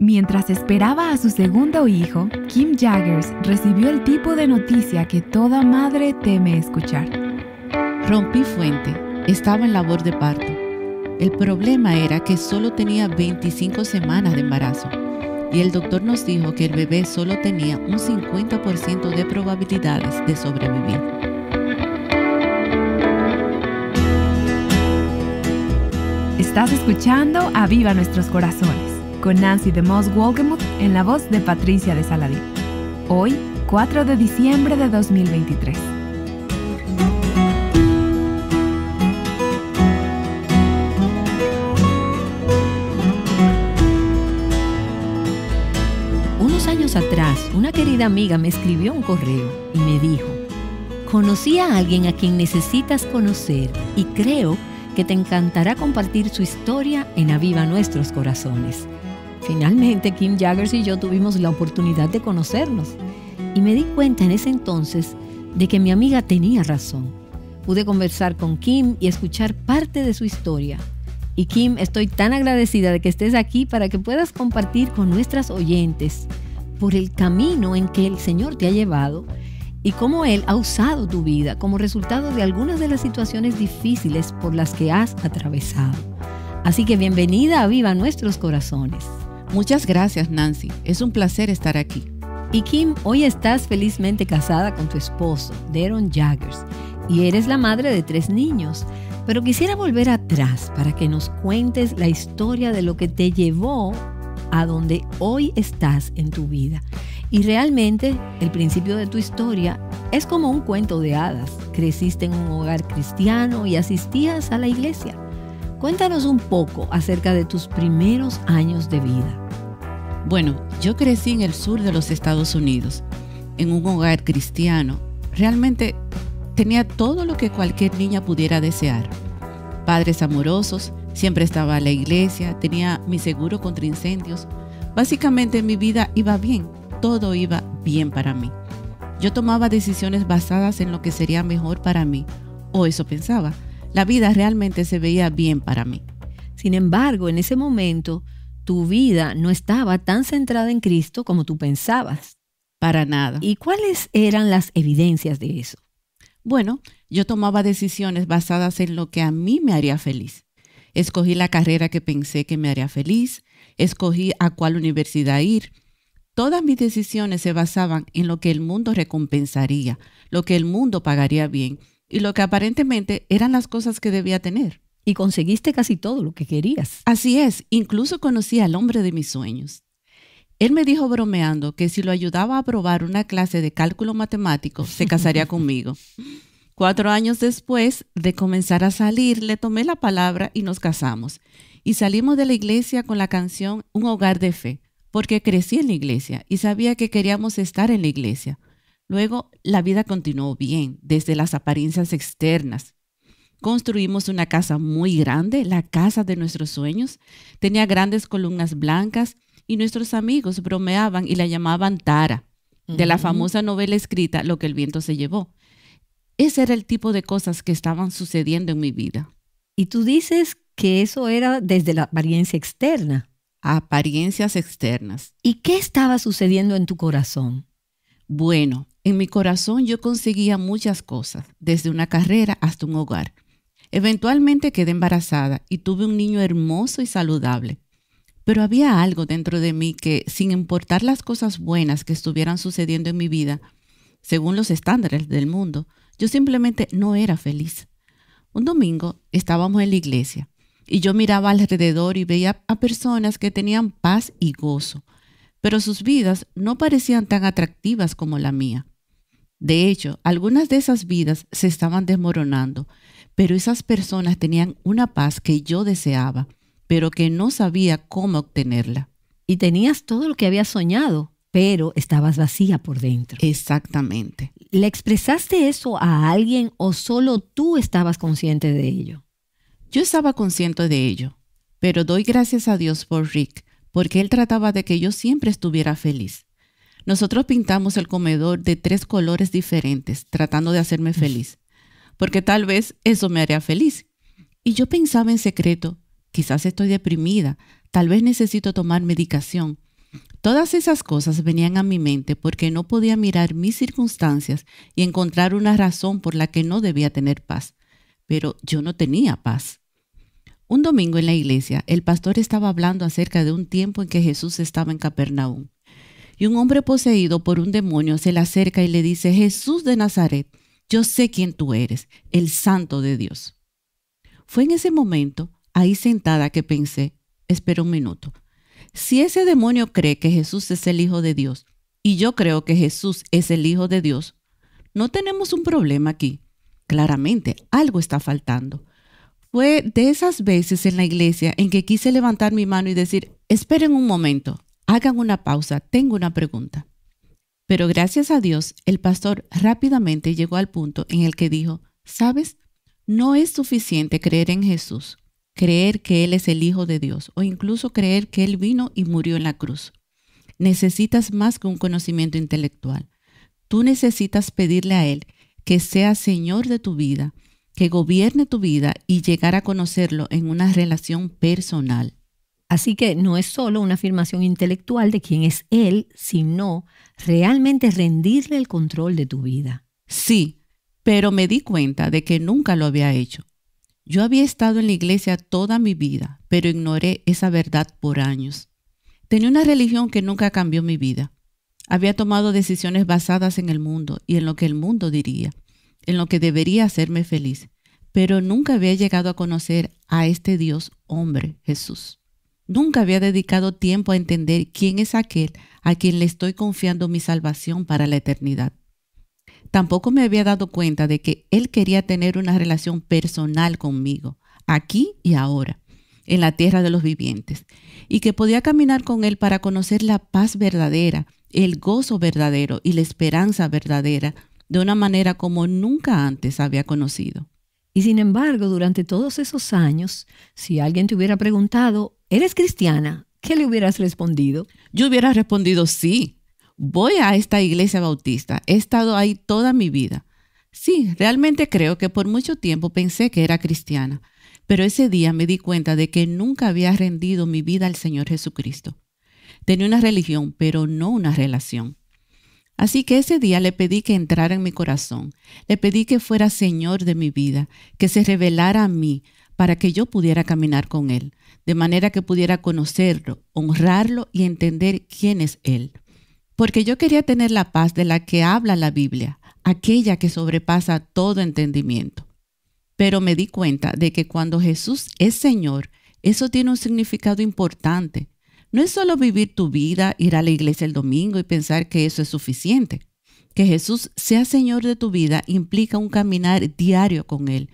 Mientras esperaba a su segundo hijo, Kim Jaggers recibió el tipo de noticia que toda madre teme escuchar. Rompí fuente, estaba en labor de parto. El problema era que solo tenía 25 semanas de embarazo y el doctor nos dijo que el bebé solo tenía un 50% de probabilidades de sobrevivir. Estás escuchando Aviva Nuestros Corazones con Nancy DeMoss Wolgemuth en la voz de Patricia de Saladín. Hoy, 4 de diciembre de 2023. Unos años atrás, una querida amiga me escribió un correo y me dijo: conocí a alguien a quien necesitas conocer y creo que te encantará compartir su historia en Aviva Nuestros Corazones. Finalmente, Kim Jaggers y yo tuvimos la oportunidad de conocernos y me di cuenta en ese entonces de que mi amiga tenía razón. Pude conversar con Kim y escuchar parte de su historia. Y Kim, estoy tan agradecida de que estés aquí para que puedas compartir con nuestras oyentes por el camino en que el Señor te ha llevado y cómo Él ha usado tu vida como resultado de algunas de las situaciones difíciles por las que has atravesado. Así que bienvenida a Aviva Nuestros Corazones. Muchas gracias, Nancy. Es un placer estar aquí. Y Kim, hoy estás felizmente casada con tu esposo, Daron Jaggers, y eres la madre de 3 niños. Pero quisiera volver atrás para que nos cuentes la historia de lo que te llevó a donde hoy estás en tu vida. Y realmente el principio de tu historia es como un cuento de hadas. Creciste en un hogar cristiano y asistías a la iglesia. Cuéntanos un poco acerca de tus primeros años de vida. Bueno, yo crecí en el sur de los Estados Unidos, en un hogar cristiano. Realmente tenía todo lo que cualquier niña pudiera desear. Padres amorosos, siempre estaba en la iglesia, tenía mi seguro contra incendios. Básicamente mi vida iba bien, todo iba bien para mí. Yo tomaba decisiones basadas en lo que sería mejor para mí, o eso pensaba. La vida realmente se veía bien para mí. Sin embargo, en ese momento, tu vida no estaba tan centrada en Cristo como tú pensabas. Para nada. ¿Y cuáles eran las evidencias de eso? Bueno, yo tomaba decisiones basadas en lo que a mí me haría feliz. Escogí la carrera que pensé que me haría feliz, escogí a cuál universidad ir. Todas mis decisiones se basaban en lo que el mundo recompensaría, lo que el mundo pagaría bien y lo que aparentemente eran las cosas que debía tener. Y conseguiste casi todo lo que querías. Así es, incluso conocí al hombre de mis sueños. Él me dijo bromeando que si lo ayudaba a aprobar una clase de cálculo matemático, se casaría conmigo. 4 años después de comenzar a salir, le tomé la palabra y nos casamos. Y salimos de la iglesia con la canción Un Hogar de Fe, porque crecí en la iglesia y sabía que queríamos estar en la iglesia. Luego, la vida continuó bien, desde las apariencias externas. Construimos una casa muy grande, la casa de nuestros sueños. Tenía grandes columnas blancas y nuestros amigos bromeaban y la llamaban Tara, de la famosa novela escrita Lo que el viento se llevó. Ese era el tipo de cosas que estaban sucediendo en mi vida. Y tú dices que eso era desde la apariencia externa. Apariencias externas. ¿Y qué estaba sucediendo en tu corazón? Bueno, en mi corazón yo conseguía muchas cosas, desde una carrera hasta un hogar. Eventualmente quedé embarazada y tuve un niño hermoso y saludable. Pero había algo dentro de mí que, sin importar las cosas buenas que estuvieran sucediendo en mi vida, según los estándares del mundo, yo simplemente no era feliz. Un domingo estábamos en la iglesia y yo miraba alrededor y veía a personas que tenían paz y gozo, pero sus vidas no parecían tan atractivas como la mía. De hecho, algunas de esas vidas se estaban desmoronando, pero esas personas tenían una paz que yo deseaba, pero que no sabía cómo obtenerla. Y tenías todo lo que habías soñado, pero estabas vacía por dentro. Exactamente. ¿Le expresaste eso a alguien o solo tú estabas consciente de ello? Yo estaba consciente de ello, pero doy gracias a Dios por Rick, porque él trataba de que yo siempre estuviera feliz. Nosotros pintamos el comedor de 3 colores diferentes, tratando de hacerme feliz, porque tal vez eso me haría feliz. Y yo pensaba en secreto, quizás estoy deprimida, tal vez necesito tomar medicación, Todas esas cosas venían a mi mente porque no podía mirar mis circunstancias y encontrar una razón por la que no debía tener paz. Pero yo no tenía paz. Un domingo en la iglesia, el pastor estaba hablando acerca de un tiempo en que Jesús estaba en Capernaum. Y un hombre poseído por un demonio se le acerca y le dice: Jesús de Nazaret, yo sé quién tú eres, el Santo de Dios. Fue en ese momento, ahí sentada, que pensé: espera un minuto. Si ese demonio cree que Jesús es el Hijo de Dios y yo creo que Jesús es el Hijo de Dios, no tenemos un problema aquí. Claramente, algo está faltando. Fue de esas veces en la iglesia en que quise levantar mi mano y decir: esperen un momento, hagan una pausa, tengo una pregunta. Pero gracias a Dios, el pastor rápidamente llegó al punto en el que dijo: ¿sabes? No es suficiente creer en Jesús, creer que Él es el Hijo de Dios o incluso creer que Él vino y murió en la cruz. Necesitas más que un conocimiento intelectual. Tú necesitas pedirle a Él que sea Señor de tu vida, que gobierne tu vida y llegar a conocerlo en una relación personal. Así que no es solo una afirmación intelectual de quién es Él, sino realmente rendirle el control de tu vida. Sí, pero me di cuenta de que nunca lo había hecho. Yo había estado en la iglesia toda mi vida, pero ignoré esa verdad por años. Tenía una religión que nunca cambió mi vida. Había tomado decisiones basadas en el mundo y en lo que el mundo diría, en lo que debería hacerme feliz, pero nunca había llegado a conocer a este Dios hombre, Jesús. Nunca había dedicado tiempo a entender quién es aquel a quien le estoy confiando mi salvación para la eternidad. Tampoco me había dado cuenta de que Él quería tener una relación personal conmigo, aquí y ahora, en la tierra de los vivientes, y que podía caminar con Él para conocer la paz verdadera, el gozo verdadero y la esperanza verdadera de una manera como nunca antes había conocido. Y sin embargo, durante todos esos años, si alguien te hubiera preguntado: ¿eres cristiana?, ¿qué le hubieras respondido? Yo hubiera respondido: sí. Voy a esta iglesia bautista. He estado ahí toda mi vida. Sí, realmente creo que por mucho tiempo pensé que era cristiana, pero ese día me di cuenta de que nunca había rendido mi vida al Señor Jesucristo. Tenía una religión, pero no una relación. Así que ese día le pedí que entrara en mi corazón. Le pedí que fuera Señor de mi vida, que se revelara a mí para que yo pudiera caminar con Él, de manera que pudiera conocerlo, honrarlo y entender quién es Él. Porque yo quería tener la paz de la que habla la Biblia, aquella que sobrepasa todo entendimiento. Pero me di cuenta de que cuando Jesús es Señor, eso tiene un significado importante. No es solo vivir tu vida, ir a la iglesia el domingo y pensar que eso es suficiente. Que Jesús sea Señor de tu vida implica un caminar diario con Él.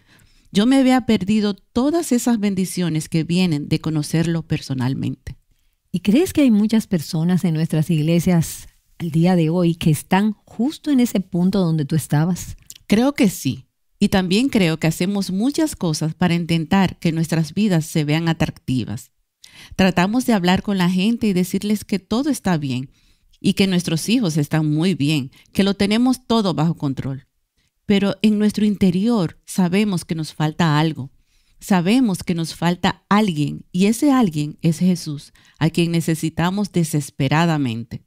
Yo me había perdido todas esas bendiciones que vienen de conocerlo personalmente. ¿Y crees que hay muchas personas en nuestras iglesias al día de hoy que están justo en ese punto donde tú estabas? Creo que sí. Y también creo que hacemos muchas cosas para intentar que nuestras vidas se vean atractivas. Tratamos de hablar con la gente y decirles que todo está bien y que nuestros hijos están muy bien, que lo tenemos todo bajo control. Pero en nuestro interior sabemos que nos falta algo. Sabemos que nos falta alguien y ese alguien es Jesús, a quien necesitamos desesperadamente.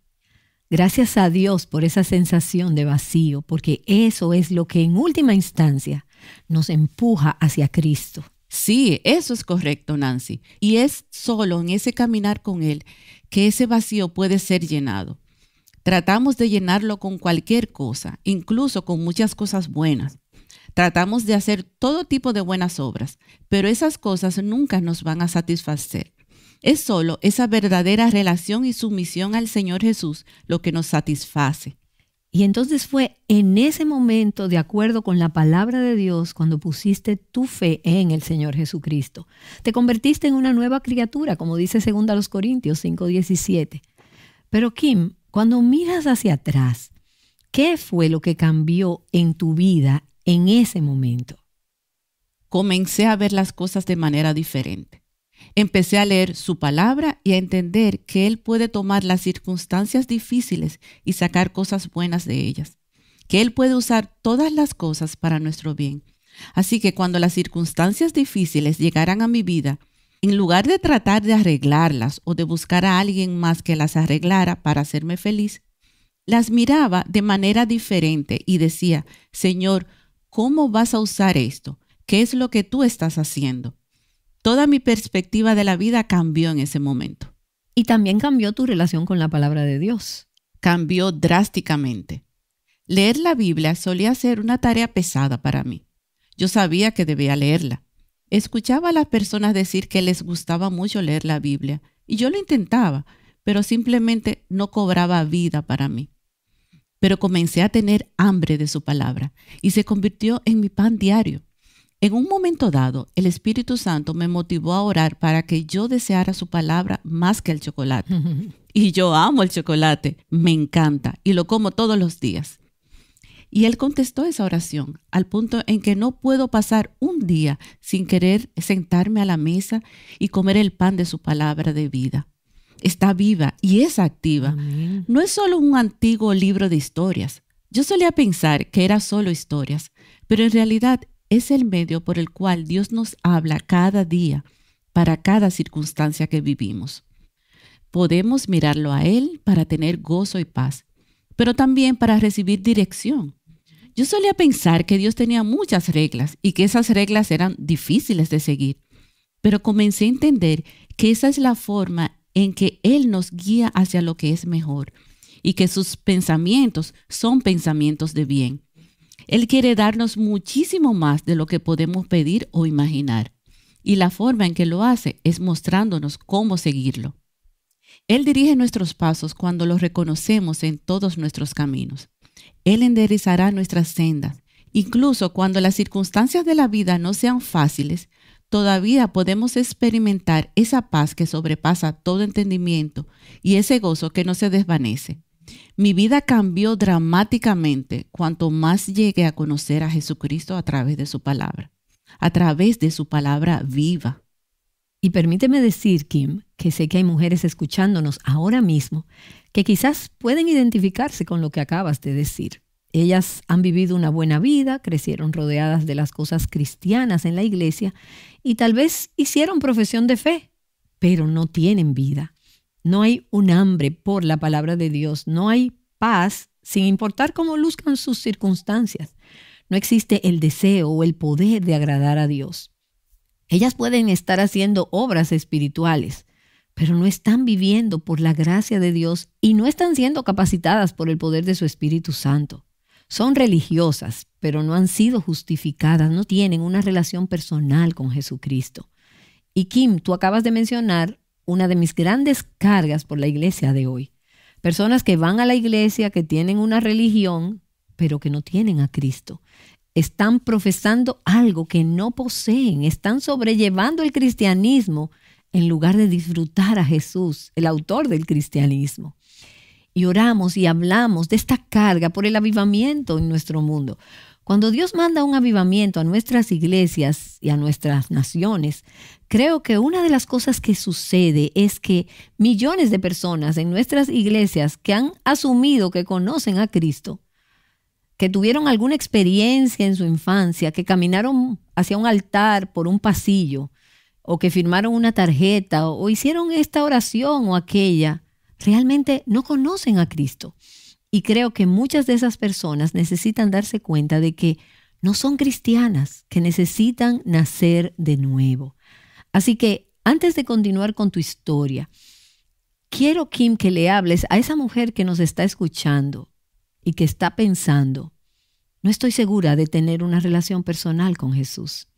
Gracias a Dios por esa sensación de vacío, porque eso es lo que en última instancia nos empuja hacia Cristo. Sí, eso es correcto, Nancy. Y es solo en ese caminar con Él que ese vacío puede ser llenado. Tratamos de llenarlo con cualquier cosa, incluso con muchas cosas buenas. Tratamos de hacer todo tipo de buenas obras, pero esas cosas nunca nos van a satisfacer. Es solo esa verdadera relación y sumisión al Señor Jesús lo que nos satisface. Y entonces fue en ese momento, de acuerdo con la palabra de Dios, cuando pusiste tu fe en el Señor Jesucristo. Te convertiste en una nueva criatura, como dice 2 Corintios 5:17. Pero Kim, cuando miras hacia atrás, ¿qué fue lo que cambió en tu vida en ese momento? Comencé a ver las cosas de manera diferente. Empecé a leer su palabra y a entender que Él puede tomar las circunstancias difíciles y sacar cosas buenas de ellas. Que Él puede usar todas las cosas para nuestro bien. Así que cuando las circunstancias difíciles llegaran a mi vida, En lugar de tratar de arreglarlas o de buscar a alguien más que las arreglara para hacerme feliz, las miraba de manera diferente y decía, Señor, ¿cómo vas a usar esto? ¿Qué es lo que tú estás haciendo? Toda mi perspectiva de la vida cambió en ese momento. Y también cambió tu relación con la palabra de Dios. Cambió drásticamente. Leer la Biblia solía ser una tarea pesada para mí. Yo sabía que debía leerla. Escuchaba a las personas decir que les gustaba mucho leer la Biblia y yo lo intentaba, pero simplemente no cobraba vida para mí. Pero comencé a tener hambre de su palabra y se convirtió en mi pan diario. En un momento dado, el Espíritu Santo me motivó a orar para que yo deseara su palabra más que el chocolate. Y yo amo el chocolate, me encanta y lo como todos los días. Y él contestó esa oración al punto en que no puedo pasar un día sin querer sentarme a la mesa y comer el pan de su palabra de vida. Está viva y es activa. Amén. No es solo un antiguo libro de historias. Yo solía pensar que era solo historias, pero en realidad es el medio por el cual Dios nos habla cada día para cada circunstancia que vivimos. Podemos mirarlo a Él para tener gozo y paz, pero también para recibir dirección. Yo solía pensar que Dios tenía muchas reglas y que esas reglas eran difíciles de seguir, pero comencé a entender que esa es la forma en que Él nos guía hacia lo que es mejor y que sus pensamientos son pensamientos de bien. Él quiere darnos muchísimo más de lo que podemos pedir o imaginar, y la forma en que lo hace es mostrándonos cómo seguirlo. Él dirige nuestros pasos cuando los reconocemos en todos nuestros caminos. Él enderezará nuestras sendas. Incluso cuando las circunstancias de la vida no sean fáciles, todavía podemos experimentar esa paz que sobrepasa todo entendimiento y ese gozo que no se desvanece. Mi vida cambió dramáticamente cuanto más llegué a conocer a Jesucristo a través de su palabra, a través de su palabra viva. Y permíteme decir, Kim, que sé que hay mujeres escuchándonos ahora mismo que quizás pueden identificarse con lo que acabas de decir. Ellas han vivido una buena vida, crecieron rodeadas de las cosas cristianas en la iglesia y tal vez hicieron profesión de fe, pero no tienen vida. No hay un hambre por la palabra de Dios, no hay paz sin importar cómo luzcan sus circunstancias. No existe el deseo o el poder de agradar a Dios. Ellas pueden estar haciendo obras espirituales, pero no están viviendo por la gracia de Dios y no están siendo capacitadas por el poder de su Espíritu Santo. Son religiosas, pero no han sido justificadas, no tienen una relación personal con Jesucristo. Y Kim, tú acabas de mencionar una de mis grandes cargas por la iglesia de hoy. Personas que van a la iglesia, que tienen una religión, pero que no tienen a Cristo. Están profesando algo que no poseen, están sobrellevando el cristianismo en lugar de disfrutar a Jesús, el autor del cristianismo. Y oramos y hablamos de esta carga por el avivamiento en nuestro mundo. Cuando Dios manda un avivamiento a nuestras iglesias y a nuestras naciones, creo que una de las cosas que sucede es que millones de personas en nuestras iglesias que han asumido que conocen a Cristo, que tuvieron alguna experiencia en su infancia, que caminaron hacia un altar por un pasillo, o que firmaron una tarjeta, o hicieron esta oración o aquella, realmente no conocen a Cristo. Y creo que muchas de esas personas necesitan darse cuenta de que no son cristianas, que necesitan nacer de nuevo. Así que antes de continuar con tu historia, quiero, Kim, que le hables a esa mujer que nos está escuchando y que está pensando, no estoy segura de tener una relación personal con Jesús.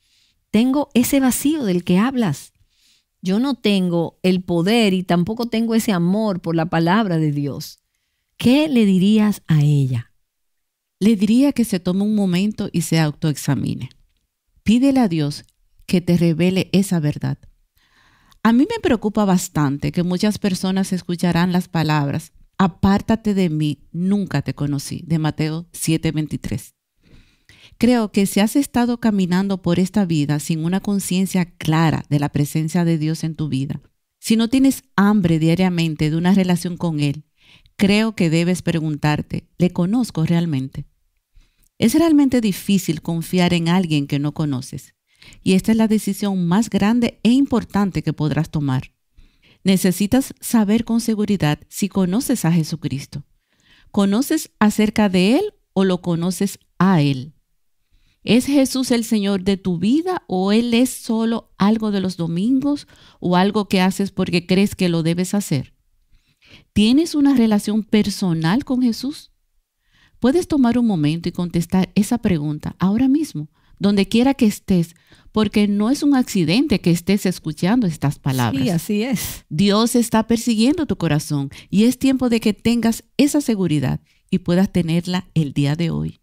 Tengo ese vacío del que hablas. Yo no tengo el poder y tampoco tengo ese amor por la palabra de Dios. ¿Qué le dirías a ella? Le diría que se tome un momento y se autoexamine. Pídele a Dios que te revele esa verdad. A mí me preocupa bastante que muchas personas escucharán las palabras apártate de mí, nunca te conocí, de Mateo 7:23. Creo que si has estado caminando por esta vida sin una conciencia clara de la presencia de Dios en tu vida, si no tienes hambre diariamente de una relación con Él, creo que debes preguntarte, ¿le conozco realmente? Es realmente difícil confiar en alguien que no conoces. Y esta es la decisión más grande e importante que podrás tomar. Necesitas saber con seguridad si conoces a Jesucristo. ¿Conoces acerca de Él o lo conoces a Él? ¿Es Jesús el Señor de tu vida o Él es solo algo de los domingos o algo que haces porque crees que lo debes hacer? ¿Tienes una relación personal con Jesús? Puedes tomar un momento y contestar esa pregunta ahora mismo, donde quiera que estés, porque no es un accidente que estés escuchando estas palabras. Sí, así es. Dios está persiguiendo tu corazón y es tiempo de que tengas esa seguridad y puedas tenerla el día de hoy.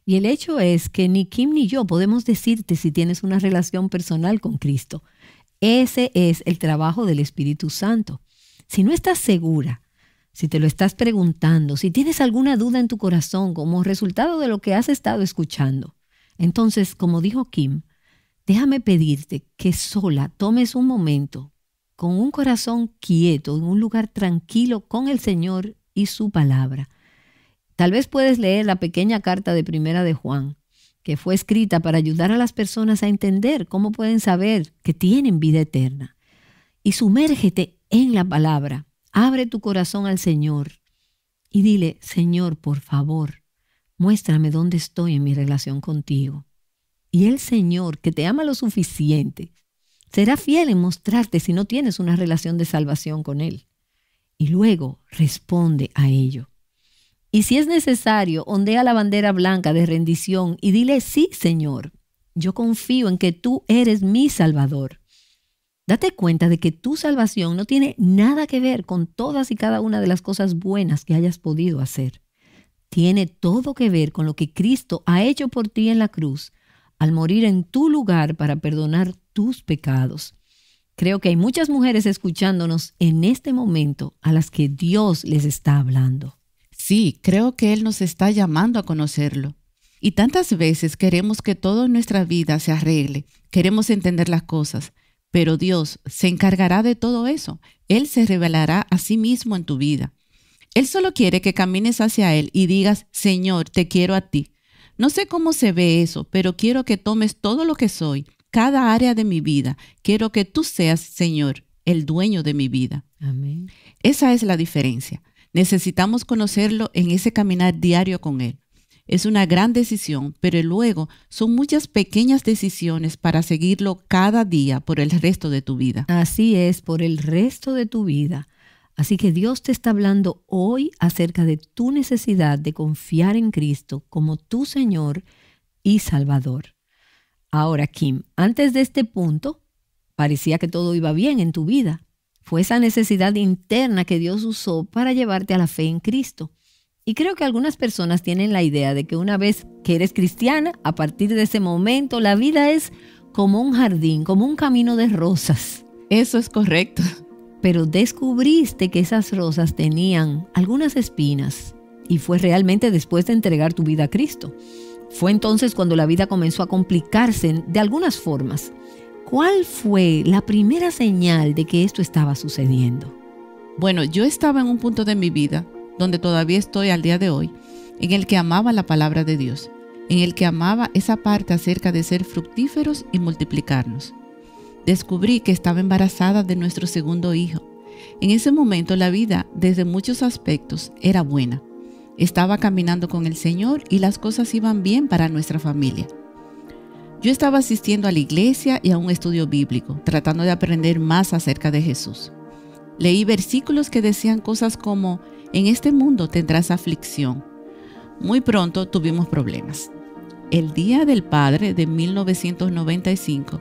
Y el hecho es que ni Kim ni yo podemos decirte si tienes una relación personal con Cristo. Ese es el trabajo del Espíritu Santo. Si no estás segura, si te lo estás preguntando, si tienes alguna duda en tu corazón como resultado de lo que has estado escuchando, entonces, como dijo Kim, déjame pedirte que sola tomes un momento con un corazón quieto, en un lugar tranquilo con el Señor y su palabra. Tal vez puedes leer la pequeña carta de Primera de Juan, que fue escrita para ayudar a las personas a entender cómo pueden saber que tienen vida eterna. Y sumérgete en la palabra. Abre tu corazón al Señor y dile, Señor, por favor, muéstrame dónde estoy en mi relación contigo. Y el Señor, que te ama lo suficiente, será fiel en mostrarte si no tienes una relación de salvación con Él. Y luego responde a ello. Y si es necesario, ondea la bandera blanca de rendición y dile, sí, Señor, yo confío en que tú eres mi Salvador. Date cuenta de que tu salvación no tiene nada que ver con todas y cada una de las cosas buenas que hayas podido hacer. Tiene todo que ver con lo que Cristo ha hecho por ti en la cruz, al morir en tu lugar para perdonar tus pecados. Creo que hay muchas mujeres escuchándonos en este momento a las que Dios les está hablando. Sí, creo que Él nos está llamando a conocerlo. Y tantas veces queremos que todo en nuestra vida se arregle, queremos entender las cosas, pero Dios se encargará de todo eso. Él se revelará a sí mismo en tu vida. Él solo quiere que camines hacia Él y digas, Señor, te quiero a ti. No sé cómo se ve eso, pero quiero que tomes todo lo que soy, cada área de mi vida. Quiero que tú seas, Señor, el dueño de mi vida. Amén. Esa es la diferencia. Necesitamos conocerlo en ese caminar diario con Él. Es una gran decisión, pero luego son muchas pequeñas decisiones para seguirlo cada día por el resto de tu vida. Así es, por el resto de tu vida. Así que Dios te está hablando hoy acerca de tu necesidad de confiar en Cristo como tu Señor y Salvador. Ahora, Kim, antes de este punto, parecía que todo iba bien en tu vida. Fue esa necesidad interna que Dios usó para llevarte a la fe en Cristo. Y creo que algunas personas tienen la idea de que una vez que eres cristiana, a partir de ese momento, la vida es como un jardín, como un camino de rosas. Eso es correcto. Pero descubriste que esas rosas tenían algunas espinas y fue realmente después de entregar tu vida a Cristo. Fue entonces cuando la vida comenzó a complicarse de algunas formas. ¿Cuál fue la primera señal de que esto estaba sucediendo? Bueno, yo estaba en un punto de mi vida donde todavía estoy al día de hoy, en el que amaba la palabra de Dios, en el que amaba esa parte acerca de ser fructíferos y multiplicarnos. Descubrí que estaba embarazada de nuestro segundo hijo. En ese momento la vida, desde muchos aspectos, era buena. Estaba caminando con el Señor y las cosas iban bien para nuestra familia. Yo estaba asistiendo a la iglesia y a un estudio bíblico, tratando de aprender más acerca de Jesús. Leí versículos que decían cosas como, en este mundo tendrás aflicción. Muy pronto tuvimos problemas. El Día del Padre de 1995,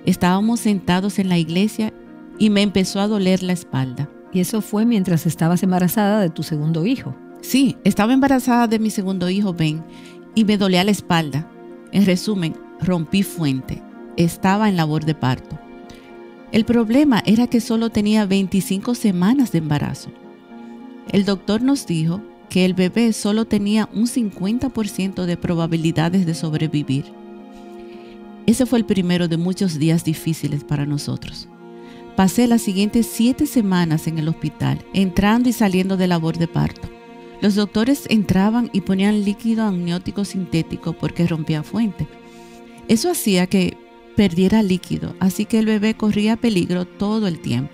estábamos sentados en la iglesia y me empezó a doler la espalda. Y eso fue mientras estabas embarazada de tu segundo hijo. Sí, estaba embarazada de mi segundo hijo, Ben, y me dolía la espalda. En resumen, rompí fuente. Estaba en labor de parto. El problema era que solo tenía 25 semanas de embarazo. El doctor nos dijo que el bebé solo tenía un 50% de probabilidades de sobrevivir. Ese fue el primero de muchos días difíciles para nosotros. Pasé las siguientes 7 semanas en el hospital, entrando y saliendo de labor de parto. Los doctores entraban y ponían líquido amniótico sintético porque rompía fuente. Eso hacía que perdiera líquido, así que el bebé corría peligro todo el tiempo.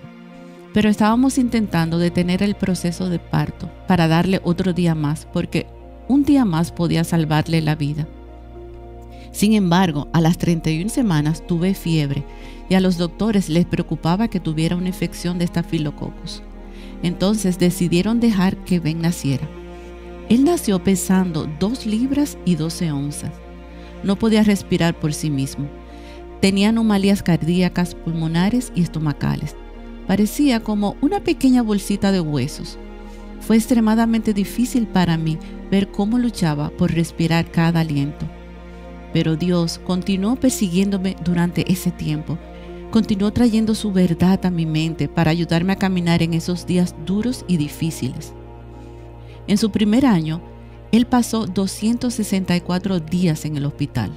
Pero estábamos intentando detener el proceso de parto para darle otro día más, porque un día más podía salvarle la vida. Sin embargo, a las 31 semanas tuve fiebre y a los doctores les preocupaba que tuviera una infección de Staphylococcus. Entonces decidieron dejar que Ben naciera. Él nació pesando 2 libras y 12 onzas. No podía respirar por sí mismo. Tenía anomalías cardíacas, pulmonares y estomacales. Parecía como una pequeña bolsita de huesos. Fue extremadamente difícil para mí ver cómo luchaba por respirar cada aliento. Pero Dios continuó persiguiéndome durante ese tiempo. Continuó trayendo su verdad a mi mente para ayudarme a caminar en esos días duros y difíciles. En su primer año, él pasó 264 días en el hospital.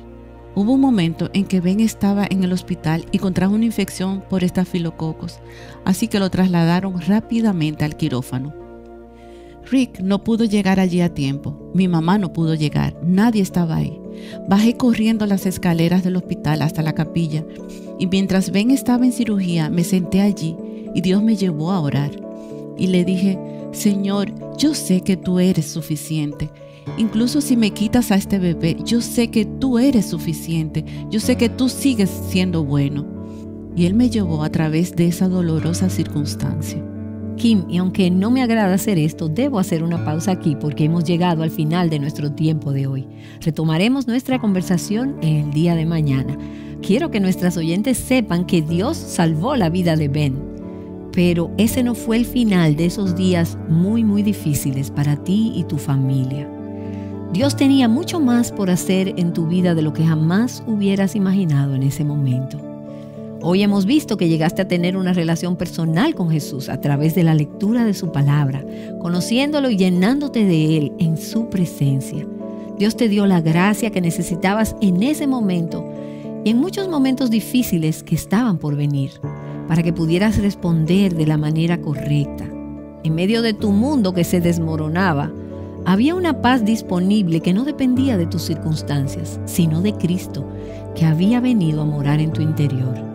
Hubo un momento en que Ben estaba en el hospital y contrajo una infección por Staphylococcus, así que lo trasladaron rápidamente al quirófano. Rick no pudo llegar allí a tiempo. Mi mamá no pudo llegar. Nadie estaba ahí. Bajé corriendo las escaleras del hospital hasta la capilla y mientras Ben estaba en cirugía me senté allí y Dios me llevó a orar. Y le dije, Señor, yo sé que tú eres suficiente. Incluso si me quitas a este bebé, yo sé que tú eres suficiente. Yo sé que tú sigues siendo bueno. Y Él me llevó a través de esa dolorosa circunstancia. Kim, y aunque no me agrada hacer esto, debo hacer una pausa aquí porque hemos llegado al final de nuestro tiempo de hoy. Retomaremos nuestra conversación en el día de mañana. Quiero que nuestras oyentes sepan que Dios salvó la vida de Ben. Pero ese no fue el final de esos días muy, muy difíciles para ti y tu familia. Dios tenía mucho más por hacer en tu vida de lo que jamás hubieras imaginado en ese momento. Hoy hemos visto que llegaste a tener una relación personal con Jesús a través de la lectura de su palabra, conociéndolo y llenándote de Él en su presencia. Dios te dio la gracia que necesitabas en ese momento y en muchos momentos difíciles que estaban por venir, para que pudieras responder de la manera correcta. En medio de tu mundo que se desmoronaba, había una paz disponible que no dependía de tus circunstancias, sino de Cristo, que había venido a morar en tu interior.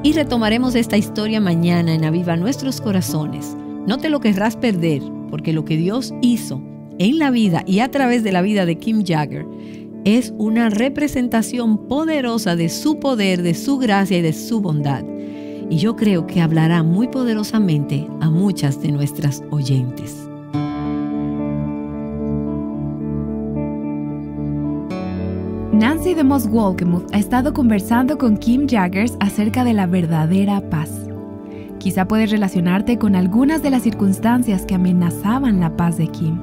Y retomaremos esta historia mañana en Aviva Nuestros Corazones. No te lo querrás perder, porque lo que Dios hizo en la vida y a través de la vida de Kim Jagger es una representación poderosa de su poder, de su gracia y de su bondad. Y yo creo que hablará muy poderosamente a muchas de nuestras oyentes. Nancy DeMoss Wolgemuth ha estado conversando con Kim Jagger acerca de la verdadera paz. Quizá puedes relacionarte con algunas de las circunstancias que amenazaban la paz de Kim.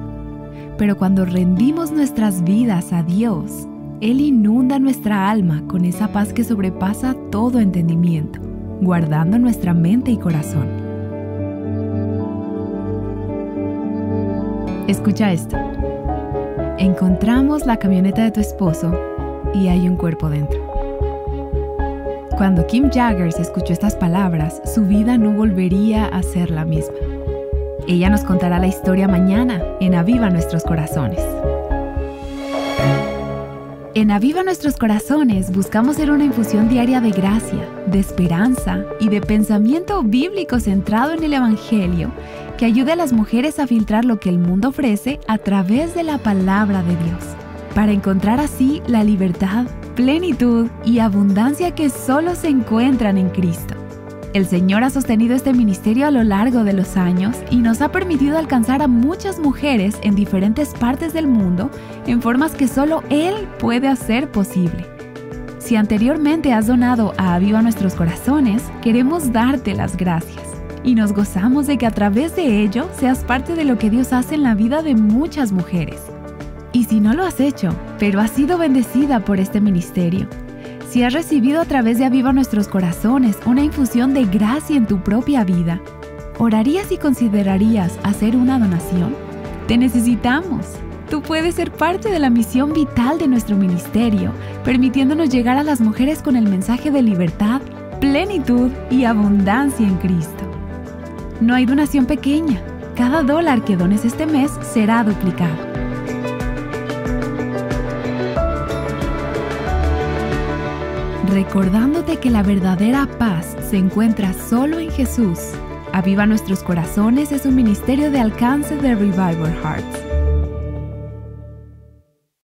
Pero cuando rendimos nuestras vidas a Dios, Él inunda nuestra alma con esa paz que sobrepasa todo entendimiento, guardando nuestra mente y corazón. Escucha esto. Encontramos la camioneta de tu esposo y hay un cuerpo dentro. Cuando Kim Jagger escuchó estas palabras, su vida no volvería a ser la misma. Ella nos contará la historia mañana en Aviva Nuestros Corazones. En Aviva Nuestros Corazones buscamos ser una infusión diaria de gracia, de esperanza y de pensamiento bíblico centrado en el Evangelio que ayude a las mujeres a filtrar lo que el mundo ofrece a través de la palabra de Dios, para encontrar así la libertad, plenitud y abundancia que solo se encuentran en Cristo. El Señor ha sostenido este ministerio a lo largo de los años y nos ha permitido alcanzar a muchas mujeres en diferentes partes del mundo en formas que solo Él puede hacer posible. Si anteriormente has donado a Aviva Nuestros Corazones, queremos darte las gracias y nos gozamos de que a través de ello seas parte de lo que Dios hace en la vida de muchas mujeres. Y si no lo has hecho, pero has sido bendecida por este ministerio, si has recibido a través de Aviva Nuestros Corazones una infusión de gracia en tu propia vida, ¿orarías y considerarías hacer una donación? Te necesitamos. Tú puedes ser parte de la misión vital de nuestro ministerio, permitiéndonos llegar a las mujeres con el mensaje de libertad, plenitud y abundancia en Cristo. No hay donación pequeña. Cada dólar que dones este mes será duplicado. recordándote que la verdadera paz se encuentra solo en Jesús. Aviva Nuestros Corazones es un ministerio de alcance de Revival Hearts.